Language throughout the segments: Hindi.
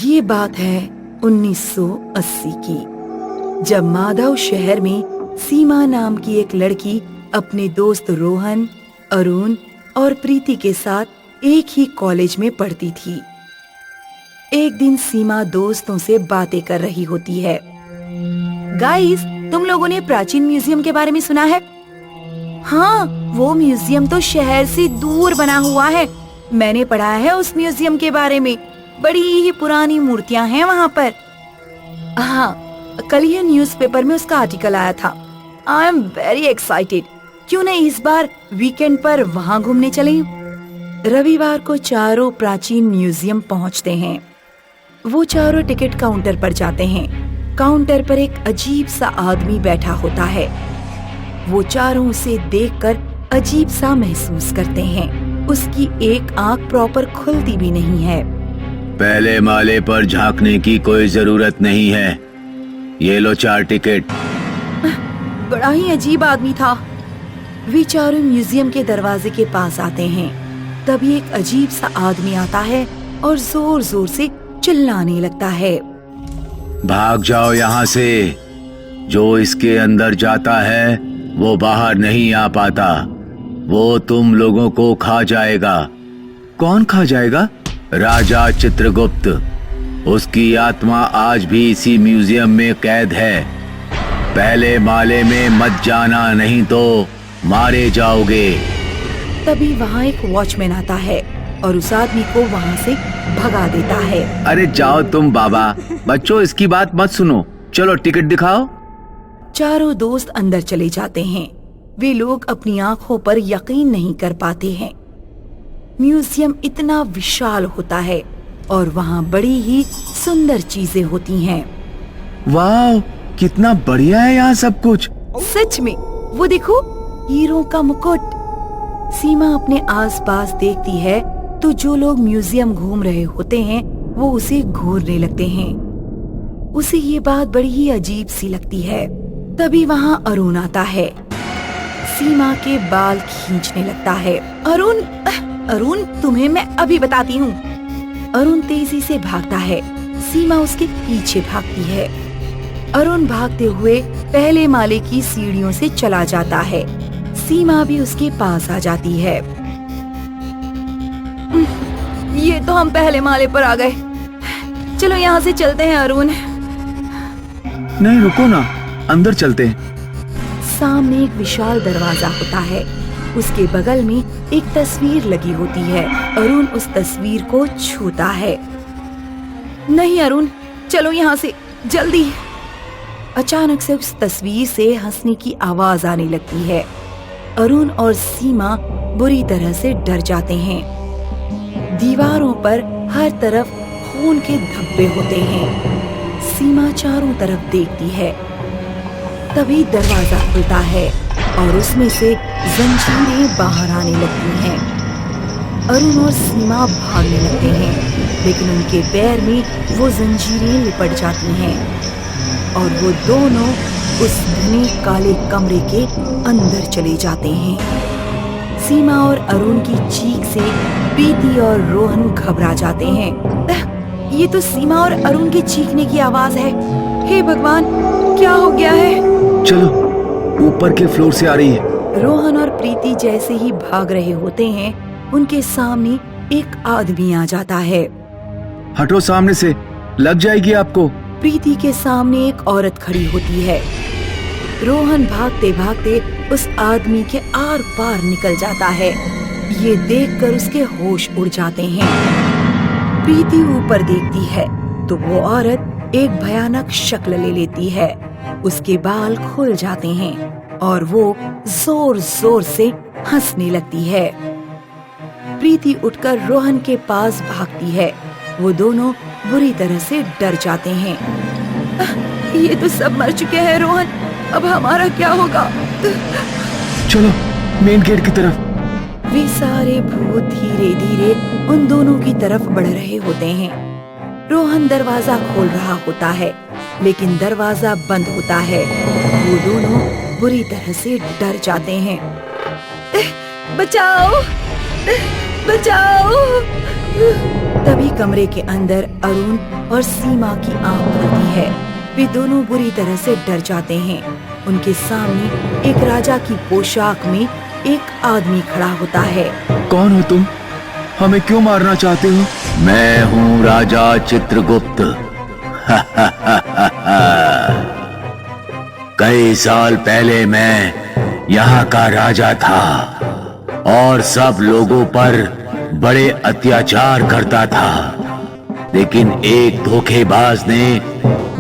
ये बात है 1980 की, जब माधव शहर में सीमा नाम की एक लड़की अपने दोस्त रोहन, अरुण और प्रीति के साथ एक ही कॉलेज में पढ़ती थी। एक दिन सीमा दोस्तों से बातें कर रही होती है। गाइस, तुम लोगों ने प्राचीन म्यूजियम के बारे में सुना है? हाँ, वो म्यूजियम तो शहर से दूर बना हुआ है। मैंने पढ़ा है उस म्यूजियम के बारे में। बड़ी ही पुरानी मूर्तियां हैं वहाँ पर। हाँ, कल ही न्यूज़पेपर में उसका आर्टिकल आया था। I am very excited. क्यों नहीं इस बार वीकेंड पर वहाँ घूमने चलें? रविवार को चारों प्राचीन म्यूजियम पहुँचते हैं। वो चारों टिकट काउंटर पर जाते हैं। काउंटर पर एक अजीब सा आदमी बैठा होता है। वो चारों उसे देखकर अजीब सा महसूस करते हैं। उसकी एक आंख प्रॉपर खुलती भी नहीं है। पहले माले पर झांकने की कोई जरूरत नहीं है। ये लो 4 टिकट। बड़ा ही अजीब आदमी था। वे चारों म्यूजियम के दरवाजे के पास आते हैं। तभी एक अजीब सा आदमी आता है और जोर जोर से चिल्लाने लगता है। भाग जाओ यहाँ से। जो इसके अंदर जाता है वो बाहर नहीं आ पाता। वो तुम लोगों को खा जाएगा। कौन खा जाएगा? राजा चित्रगुप्त। उसकी आत्मा आज भी इसी म्यूजियम में कैद है। पहले माले में मत जाना, नहीं तो मारे जाओगे। तभी वहाँ एक वॉचमैन आता है और उस आदमी को वहाँ से भगा देता है। अरे जाओ तुम बाबा, बच्चों इसकी बात मत सुनो। चलो टिकट दिखाओ। चारों दोस्त अंदर चले जाते हैं। वे लोग अपनी आंखों पर यकीन नहीं कर पाते हैं। म्यूजियम इतना विशाल होता है और वहाँ बड़ी ही सुंदर चीजें होती हैं। वाह, कितना बढ़िया है यहाँ सब कुछ। सच में, वो देखो, हीरो का मुकुट। सीमा अपने आसपास देखती है तो जो लोग म्यूजियम घूम रहे होते हैं वो उसे घूरने लगते हैं। उसे ये बात बड़ी ही अजीब सी लगती है। तभी वहाँ अरुण आता है। सीमा के बाल खींचने लगता है। अरुण, तुम्हें मैं अभी बताती हूँ। अरुण तेजी से भागता है। सीमा उसके पीछे भागती है। अरुण भागते हुए पहले माले की सीढ़ियों से चला जाता है। सीमा भी उसके पास आ जाती है। ये तो हम पहले माले पर आ गए। चलो यहाँ से चलते हैं अरुण। नहीं, रुको ना, अंदर चलते हैं। सामने एक विशाल दरवाजा होता है। उसके बगल में एक तस्वीर लगी होती है। अरुण उस तस्वीर को छूता है। नहीं अरुण, चलो यहाँ से जल्दी। अचानक से उस तस्वीर से हंसने की आवाज आने लगती है। अरुण और सीमा बुरी तरह से डर जाते हैं। दीवारों पर हर तरफ खून के धब्बे होते हैं। सीमा चारों तरफ देखती है। तभी दरवाजा खुलता है और उसमें से जंजीरें बाहर आने लगती हैं। अरुण और सीमा भागने लगते हैं, लेकिन उनके पैर में वो जंजीरें लिपट जाती हैं और वो दोनों उस घने काले कमरे के अंदर चले जाते हैं। सीमा और अरुण की चीख से प्रीति और रोहन घबरा जाते हैं। ये तो सीमा और अरुण के चीखने की आवाज है। हे भगवान, क्या हो गया है? चलो, ऊपर के फ्लोर से आ रही है। रोहन और प्रीति जैसे ही भाग रहे होते हैं, उनके सामने एक आदमी आ जाता है। हटो सामने से, लग जाएगी आपको। प्रीति के सामने एक औरत खड़ी होती है। रोहन भागते भागते उस आदमी के आर पार निकल जाता है। ये देखकर उसके होश उड़ जाते हैं। प्रीति ऊपर देखती है तो वो औरत एक भयानक शक्ल ले लेती है। उसके बाल खुल जाते हैं और वो जोर जोर से हंसने लगती है। प्रीति उठकर रोहन के पास भागती है। वो दोनों बुरी तरह से डर जाते हैं। ये तो सब मर चुके हैं रोहन, अब हमारा क्या होगा? चलो मेन गेट की तरफ। वे सारे भूत धीरे धीरे उन दोनों की तरफ बढ़ रहे होते हैं। रोहन दरवाजा खोल रहा होता है, लेकिन दरवाजा बंद होता है। वो दोनों बुरी तरह से डर जाते हैं। बचाओ, बचाओ। तभी कमरे के अंदर अरुण और सीमा की आंख खुलती है। वे दोनों बुरी तरह से डर जाते हैं। उनके सामने एक राजा की पोशाक में एक आदमी खड़ा होता है। कौन हो तुम? हमें क्यों मारना चाहते हो? मैं हूँ राजा चित्रगुप्त। कई साल पहले मैं यहाँ का राजा था और सब लोगों पर बड़े अत्याचार करता था, लेकिन एक धोखेबाज ने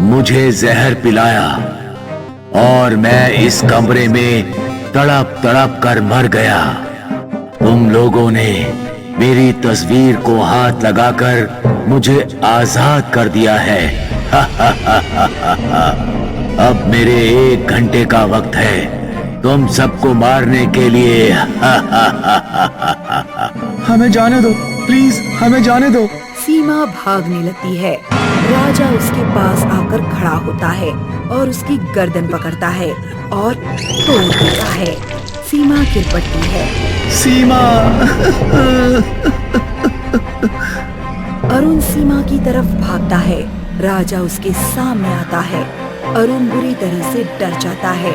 मुझे जहर पिलाया और मैं इस कमरे में तड़प तड़प कर मर गया। तुम लोगों ने मेरी तस्वीर को हाथ लगाकर मुझे आजाद कर दिया है। अब मेरे 1 घंटे का वक्त है तुम सबको मारने के लिए। हमें जाने दो, प्लीज हमें जाने दो। सीमा भागने लगती है। राजा उसके पास आकर खड़ा होता है और उसकी गर्दन पकड़ता है और तोड़ देता है। सीमा गिर पड़ती है। सीमा। अरुण सीमा की तरफ भागता है। राजा उसके सामने आता है। अरुण बुरी तरह से डर जाता है।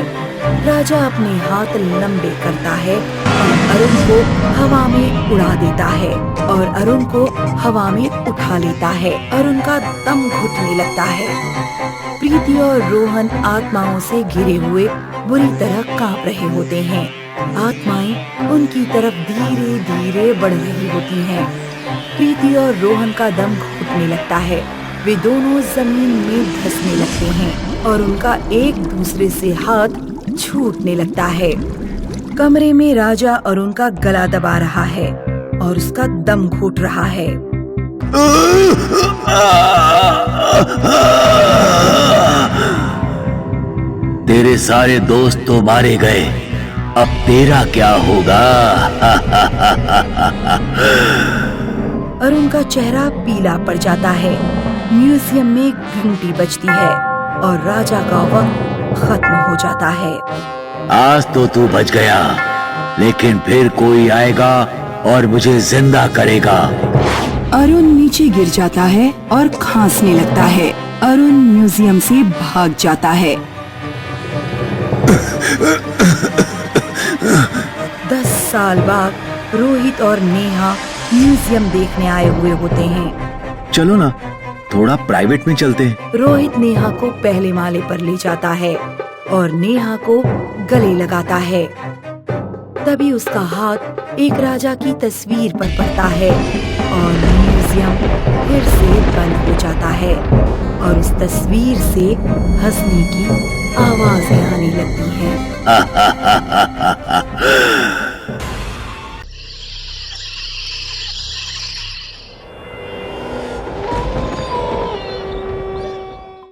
राजा अपने हाथ लंबे करता है और अरुण को हवा में उड़ा देता है और अरुण को हवा में उठा लेता है। अरुण का दम घुटने लगता है। प्रीति और रोहन आत्माओं से घिरे हुए बुरी तरह कांप रहे होते हैं। आत्माएं उनकी तरफ धीरे धीरे बढ़ रही होती हैं। प्रीति और रोहन का दम घुटने लगता है। वे दोनों जमीन में धंसने लगते हैं और उनका एक दूसरे से हाथ छूटने लगता है। कमरे में राजा अरुण का गला दबा रहा है और उसका दम घुट रहा है। तेरे सारे दोस्त तो मारे गए, अब तेरा क्या होगा? अरुण का चेहरा पीला पड़ जाता है। म्यूजियम में घंटी बजती है और राजा का वक्त खत्म हो जाता है। आज तो तू बच गया, लेकिन फिर कोई आएगा और मुझे जिंदा करेगा। अरुण नीचे गिर जाता है और खांसने लगता है। अरुण म्यूजियम से भाग जाता है। 10 साल बाद रोहित और नेहा म्यूजियम देखने आए हुए होते हैं। चलो ना, थोड़ा प्राइवेट में चलते हैं। रोहित नेहा को पहले माले पर ले जाता है और नेहा को गले लगाता है। तभी उसका हाथ एक राजा की तस्वीर पर पड़ता है और म्यूजियम फिर से बंद हो जाता है और उस तस्वीर से हंसने की आवाजें आने लगती हैं।